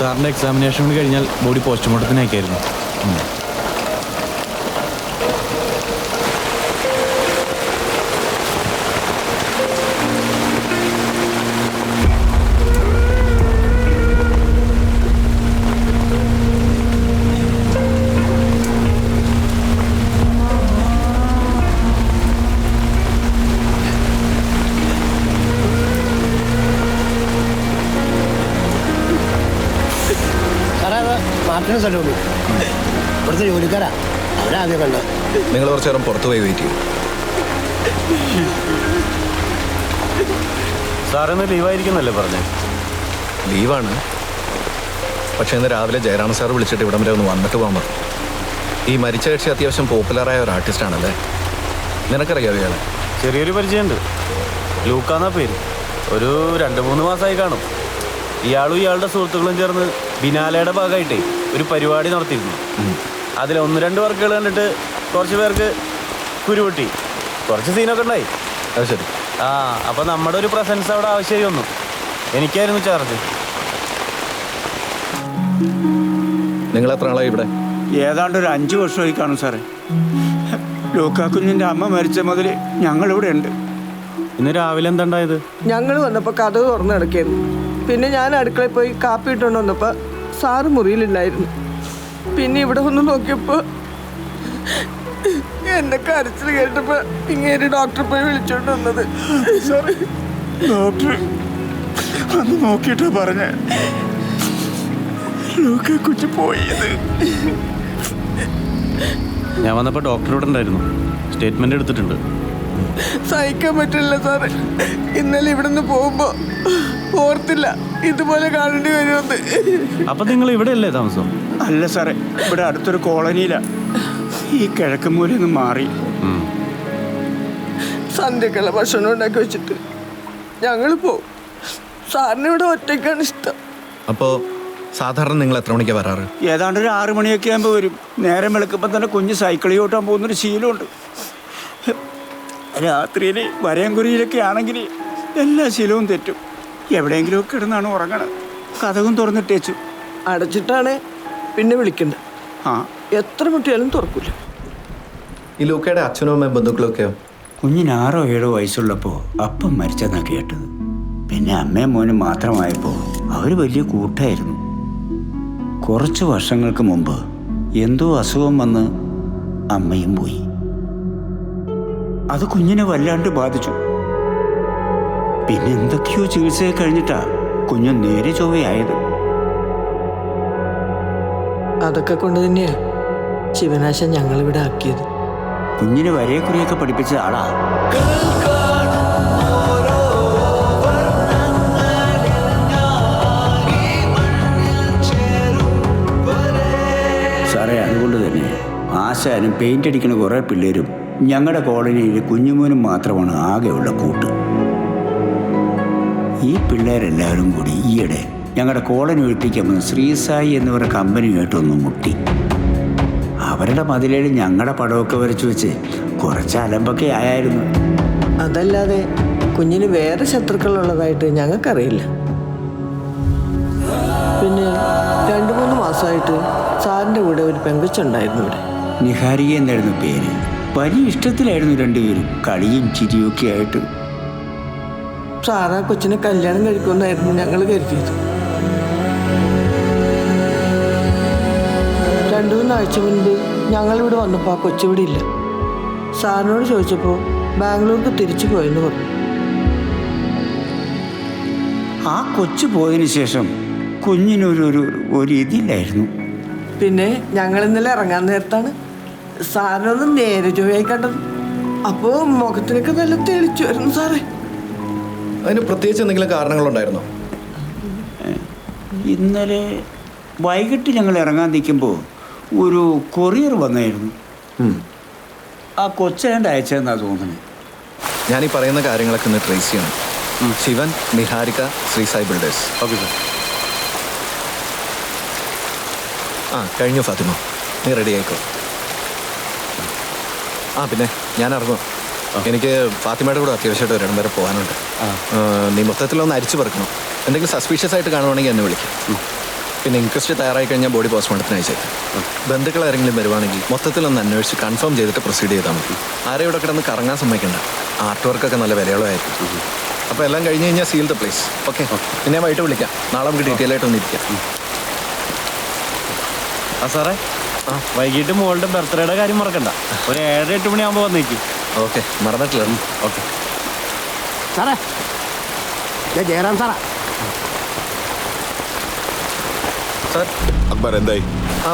സാറിൻ്റെ എക്സാമിനേഷൻ കൂടി കഴിഞ്ഞാൽ ബോഡി പോസ്റ്റ്മോർട്ടത്തിന് അയക്കായിരുന്നു. മാർട്ടിന് സ്ഥലമുള്ളൂ. ഇവിടുത്തെ ജോലിക്കാരാ, അവരാദ്യം കണ്ട. നിങ്ങൾ കുറച്ചു നേരം പുറത്തു പോയി വെയിറ്റ് ചെയ്യും. സാറിന്ന് ലീവായിരിക്കുന്നല്ലേ പറഞ്ഞേ? ലീവാണ്, പക്ഷേ ഇന്ന് രാവിലെ ജയറാം സാർ വിളിച്ചിട്ട് ഇവിടം വരെ ഒന്ന് വന്നിട്ട് പോകാൻ പറഞ്ഞു. ഈ മരിച്ച കക്ഷി അത്യാവശ്യം പോപ്പുലറായ ഒരു ആർട്ടിസ്റ്റാണല്ലേ? നിനക്കറിയാവോ ഇയാളെ? ചെറിയൊരു പരിചയമുണ്ട്. ലൂക്കാന്നാ പേര്. ഒരു 2-3 മാസമായി കാണും. ഇയാളും ഇയാളുടെ സുഹൃത്തുക്കളും ചേർന്ന് ബിനാലയുടെ ഭാഗമായിട്ടേ ഒരു പരിപാടി നടത്തിയിരുന്നു. അതിൽ 1-2 വർക്കുകൾ കണ്ടിട്ട് കുറച്ച് പേർക്ക് കുരുപൊട്ടി, കുറച്ച് സീനൊക്കെ ഉണ്ടായി. അത് ശരി. അപ്പം നമ്മുടെ ഒരു പ്രസൻസ് അവിടെ ആവശ്യമായി വന്നു. എനിക്കായിരുന്നു ചാർജ്. നിങ്ങൾ എത്ര ആളായി ഇവിടെ? ഏതാണ്ട് ഒരു 5 വർഷമായി കാണും സാറേ. ലൂക്കാ കുഞ്ഞിൻ്റെ അമ്മ മരിച്ച മുതൽ ഞങ്ങളിവിടെ ഉണ്ട്. ഇന്ന് രാവിലെ എന്താണ്ടായത്? ഞങ്ങൾ വന്നപ്പോൾ കഥ തുറന്ന് കിടക്കായിരുന്നു. പിന്നെ ഞാൻ അടുക്കളയിൽ പോയി കാപ്പി ഇട്ടുകൊണ്ട് വന്നപ്പോൾ സാറ് മുറിയിലുണ്ടായിരുന്നു. പിന്നെ ഇവിടെ വന്ന് നോക്കിയപ്പോൾ എന്നെ കരച്ചിൽ കേട്ടപ്പോൾ ഇങ്ങനെ ഡോക്ടറെ പോയി വിളിച്ചോണ്ട് വന്നത്. സാറേ, ഡോക്ടർ വന്ന് നോക്കിയിട്ടാ പറഞ്ഞ ലൂക്കാ കുഞ്ഞ് പോയത്. ഞാൻ വന്നപ്പോൾ ഡോക്ടർ ഇവിടെ ഉണ്ടായിരുന്നു. സ്റ്റേറ്റ്മെന്റ് എടുത്തിട്ടുണ്ട്. സഹിക്കാൻ പറ്റില്ല സാറേ. ഇന്നലെ ഇവിടെ നിന്ന് പോകുമ്പോൾ ഓർത്തില്ല ഇതുപോലെ കാണേണ്ടി വരുമെന്ന്. അപ്പൊ നിങ്ങൾ ഇവിടെ അല്ലേ താമസം? അല്ല സാറേ, ഇവിടെ അടുത്തൊരു കോളനിയിലാണ്. ഈ കിഴക്ക് മൂലയിൽ നിന്ന് മാറി സന്ധ്യക്കുള്ള ഭക്ഷണം ഉണ്ടാക്കി വെച്ചിട്ട് ഞങ്ങൾ പോവും. സാറിന് ഇവിടെ ഒറ്റയ്ക്കാണ് ഇഷ്ടം. അപ്പോൾ സാധാരണ നിങ്ങൾ എത്ര മണിക്കാണ് വരാറ്? ഏതാണ്ട് ഒരു 6 മണിയൊക്കെ ആകുമ്പോൾ വരും. നേരം വെളുക്കുമ്പോൾ തന്നെ കുഞ്ഞ് സൈക്കിളിൽ ഓട്ടാൻ പോകുന്നൊരു ശീലമുണ്ട്. രാത്രിയിൽ വരയംകുരിയിലൊക്കെ ആണെങ്കിൽ എല്ലാ ശീലവും തെറ്റും. എവിടെയെങ്കിലുമൊക്കെ കിടന്നാണ് ഉറങ്ങണത്. കഥകും തുറന്നിട്ടേച്ചു. അടച്ചിട്ടാണ് പിന്നെ വിളിക്കണ്ട. ആ, എത്ര മുട്ടിയാലും തുറക്കില്ല. ഈ ലൂക്കയുടെ അച്ഛനും അമ്മയും ബന്ധുക്കളൊക്കെയോ? കുഞ്ഞിന് 6-7 വയസ്സുള്ളപ്പോൾ അപ്പം മരിച്ചെന്നാണ് കേട്ടത്. പിന്നെ അമ്മയും മോനും മാത്രമായപ്പോൾ അവർ വലിയ കൂട്ടായിരുന്നു. കുറച്ച് വർഷങ്ങൾക്ക് മുമ്പ് എന്തോ അസുഖം വന്ന് അമ്മയും പോയി. അത് കുഞ്ഞിനെ വല്ലാണ്ട് ബാധിച്ചു. പിന്നെ എന്തൊക്കെയോ ചികിത്സയെ കഴിഞ്ഞിട്ടാ കുഞ്ഞ് നേരെ ചൊവ്വയായത്. അതൊക്കെ കൊണ്ട് തന്നെയാ ശിവനാശൻ ഞങ്ങളിവിടെ ആക്കിയത്. കുഞ്ഞിനെ വരയെക്കുറിയൊക്കെ പഠിപ്പിച്ച ആളാ. സാറേ, അതുകൊണ്ട് തന്നെ ആശാനും പെയിന്റ് അടിക്കുന്ന കുറേ പിള്ളേരും ഞങ്ങളുടെ കോളനിയിൽ കുഞ്ഞുമോനും മാത്രമാണ് ആകെയുള്ള കൂട്ട്. ഈ പിള്ളേരെല്ലാവരും കൂടി ഈയിടെ ഞങ്ങളുടെ കോളനി ഒഴിപ്പിക്കുമ്പോൾ ശ്രീസായി എന്നിവരുടെ കമ്പനിയുമായിട്ടൊന്ന് മുട്ടി. അവരുടെ മതിലേൽ ഞങ്ങളുടെ പടമൊക്കെ വരച്ചു വെച്ച് കുറച്ച് അലമ്പൊക്കെ ആയായിരുന്നു. അതല്ലാതെ കുഞ്ഞിന് വേറെ ശത്രുക്കളുള്ളതായിട്ട് ഞങ്ങൾക്കറിയില്ല. പിന്നെ 2-3 മാസമായിട്ട് സാറിൻ്റെ കൂടെ ഒരു പെങ്കൊച്ചുണ്ടായിരുന്നു ഇവിടെ. നിഹാരിക എന്നായിരുന്നു പേര്. വലിയ ഇഷ്ടത്തിലായിരുന്നു രണ്ടുപേരും, കളിയും ചിരിയൊക്കെ ആയിട്ട്. സാറാ കൊച്ചിനെ കല്യാണം കഴിക്കുമെന്നായിരുന്നു ഞങ്ങൾ കരുതിയത്. 2-3 ആഴ്ച മുൻപ് ഞങ്ങളിവിടെ വന്നപ്പോൾ ആ കൊച്ചിവിടെ ഇല്ല. സാറിനോട് ചോദിച്ചപ്പോൾ ബാംഗ്ലൂർക്ക് തിരിച്ചു പോയെന്ന് പറഞ്ഞു. ആ കൊച്ചു പോയതിന് ശേഷം കുഞ്ഞിനൊരു ഇതില്ലായിരുന്നു. പിന്നെ ഞങ്ങൾ ഇന്നലെ ഇറങ്ങാൻ നേരത്താണ് സാറിനൊന്ന് നേരെ ചൊവ്വയായി കണ്ടത്. അപ്പോൾ മുഖത്തിനൊക്കെ നല്ല തെളിച്ചു വരുന്നു സാറേ. അതിന് പ്രത്യേകിച്ച് എന്തെങ്കിലും കാരണങ്ങളുണ്ടായിരുന്നോ? ഇന്നലെ വൈകിട്ട് ഞങ്ങൾ ഇറങ്ങാൻ നിൽക്കുമ്പോൾ ഒരു കൊറിയർ വന്നായിരുന്നു. ആ കൊച്ചേണ്ട അയച്ചതെന്നാണ് തോന്നുന്നത്. ഞാനീ പറയുന്ന കാര്യങ്ങളൊക്കെ ഒന്ന് ട്രേസ് ചെയ്യണം. Shivan, Niharika, Sreesai builders. Okay sir. കഴിഞ്ഞു ഫാത്തിമ, നീ റെഡി ആയിക്കോ. പിന്നെ ഞാൻ ഇറങ്ങും. എനിക്ക് ഫാത്തിമയുടെ കൂടെ അത്യാവശ്യമായിട്ട് ഒരിടം വരെ പോകാനുണ്ട്. നീ മൊത്തത്തിലൊന്ന് അരിച്ചു പറക്കണം. എന്തെങ്കിലും സസ്പീഷ്യസ് ആയിട്ട് കാണുവാണെങ്കിൽ എന്നെ വിളിക്കും. പിന്നെ ഇൻക്വസ്റ്റ് തയ്യാറായി കഴിഞ്ഞാൽ ബോഡി പോസ്റ്റ്മോർട്ടത്തിന് അയച്ചേക്കാം. ബന്ധുക്കൾ ആരെങ്കിലും വരുവാണെങ്കിൽ മൊത്തത്തിലൊന്ന് അന്വേഷിച്ച് കൺഫേം ചെയ്തിട്ട് പ്രൊസീഡ് ചെയ്താൽ മതി. ആരെയും ഇവിടെ കിടന്ന് കറങ്ങാൻ സമ്മതിക്കണ്ട. ആർട്ട് വർക്കൊക്കെ നല്ല വിലയുള്ളതായിരിക്കും. അപ്പോൾ എല്ലാം കഴിഞ്ഞ് കഴിഞ്ഞാൽ സീൽ ദ പ്ലേസ്. ഓക്കെ, പിന്നെ വൈകിട്ട് വിളിക്കാം. നാളെ നമുക്ക് ഡീറ്റെയിൽ ആയിട്ട് ഒന്നിരിക്കാം. ആ സാറേ, വൈകിട്ട് മോളുടെ ബർത്ത്ഡേയുടെ കാര്യം മറക്കണ്ട. ഒരു 7-8 മണിയാകുമ്പോൾ വന്നേക്കും. ഓക്കെ, മറന്നിട്ടില്ല. ഓക്കെ സാറേ, ഞാൻ ജയറാം സാറാ. സാർ, അക്ബർ എന്തായി?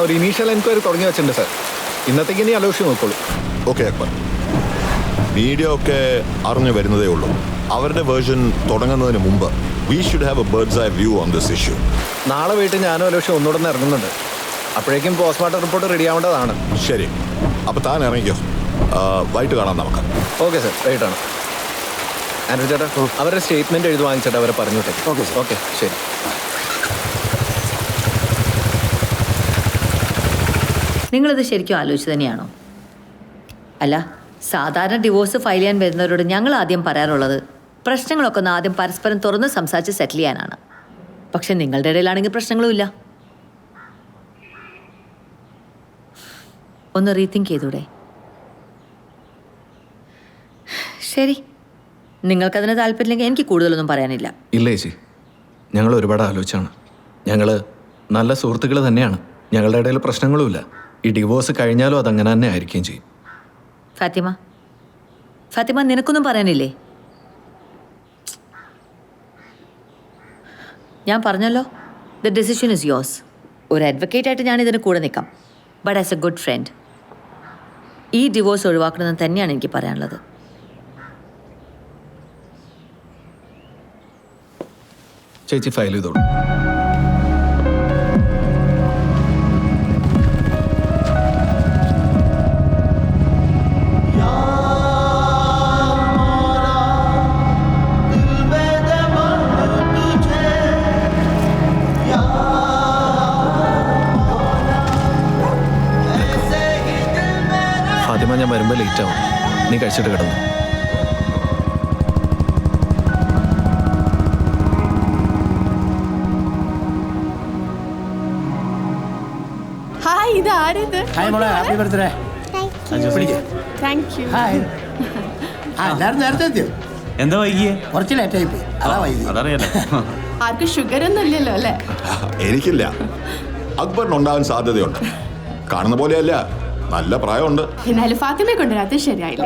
ഒരു ഇനീഷ്യൽ എൻക്വയറി തുടങ്ങി വെച്ചിട്ടുണ്ട് സാർ. ഇന്നത്തേക്ക് ഇനി അലോഷ്യം നോക്കോളൂ. ഓക്കെ അക്ബർ, മീഡിയ ഒക്കെ അറിഞ്ഞു വരുന്നതേ ഉള്ളൂ. അവരുടെ വേർഷൻ തുടങ്ങുന്നതിന് മുമ്പ് we should have A birds eye view on this issue. നാളെ വീട്ടിൽ ഞാനും അലോഷ്യം ഒന്നുകൂടെ ഇറങ്ങുന്നുണ്ട്. അപ്പോഴേക്കും പോസ്റ്റ്മോർട്ടം റിപ്പോർട്ട് റെഡി ആവേണ്ടതാണ്. ശരി, അപ്പോൾ താൻ ഇറങ്ങിക്കോ. വൈകിട്ട് കാണാം നമുക്ക്. Okay sir, റൈറ്റാണ്. ആൻഡ്രു ചേട്ടാ, അവരുടെ സ്റ്റേറ്റ്മെൻറ്റ് എഴുതി വാങ്ങിച്ചിട്ട് അവരെ പറഞ്ഞോട്ടെ. Okay sir. ഓക്കെ, ശരി. നിങ്ങളിത് ശരിക്കും ആലോചിച്ച് തന്നെയാണോ? അല്ല, സാധാരണ ഡിവോഴ്സ് ഫയൽ ചെയ്യാൻ വരുന്നവരോട് ഞങ്ങൾ ആദ്യം പറയാറുള്ളത് പ്രശ്നങ്ങളൊക്കെ ഒന്ന് ആദ്യം പരസ്പരം തുറന്ന് സംസാരിച്ച് സെറ്റിൽ ചെയ്യാനാണ്. പക്ഷെ നിങ്ങളുടെ ഇടയിലാണെങ്കിൽ പ്രശ്നങ്ങളുമില്ല. ഒന്ന് റീതിങ്ക് ചെയ്തൂടെ? ശരി, നിങ്ങൾക്കതിന് താല്പര്യമില്ലെങ്കിൽ എനിക്ക് കൂടുതലൊന്നും പറയാനില്ല. ഇല്ല ചേച്ചി, ഞങ്ങൾ ഒരുപാട് ആലോചിച്ചാണ്. ഞങ്ങൾ നല്ല സുഹൃത്തുക്കൾ തന്നെയാണ്. ഞങ്ങളുടെ ഇടയിൽ പ്രശ്നങ്ങളുമില്ല. ഈ ഡിവോഴ്സ് കഴിഞ്ഞാലും അതങ്ങനെ തന്നെ ആയിരിക്കുകയും ചെയ്യും. ഫാത്തിമ, നിനക്കൊന്നും പറയാനില്ലേ? ഞാൻ പറഞ്ഞല്ലോ, ദ ഡിസിഷൻ ഇസ് യോഴ്സ്. ഒരു അഡ്വക്കേറ്റായിട്ട് ഞാൻ ഇതിന് കൂടെ നിൽക്കാം. But as A good friend, ഈ ഡിവോഴ്സ് ഒഴിവാക്കണമെന്ന് തന്നെയാണ് എനിക്ക് പറയാനുള്ളത്. ചേച്ചി ഫയൽ ചെയ്തോളൂ. ഫാത്തിമ, ഞാൻ വരുമ്പോൾ ലേറ്റ് ആവും. നീ കഴിച്ചിട്ട് കിടന്നു. ഹായ്, ഇത് ആരിത്? ഹായ് മോളെ, happy birthday. Thank you. Hi. എല്ലാവരും നേരത്തെ എത്തിയോ? എന്താ വൈകിയേ? കുറച്ച് ലേറ്റായി പോയി, അതാ വൈകി. അതറിയാലോ. ആർക്കും ഷുഗർ ഒന്നും ഇല്ലല്ലോ അല്ലേ? എനിക്കില്ല, അക്ബറിനുണ്ടാവാൻ സാധ്യതയുണ്ട്. കാണുന്ന പോലെയല്ല, നല്ല പ്രായമുണ്ട്. എന്നാലും ഫാത്തിമയെ കൊണ്ടുവരാത്ത ശരിയായില്ല.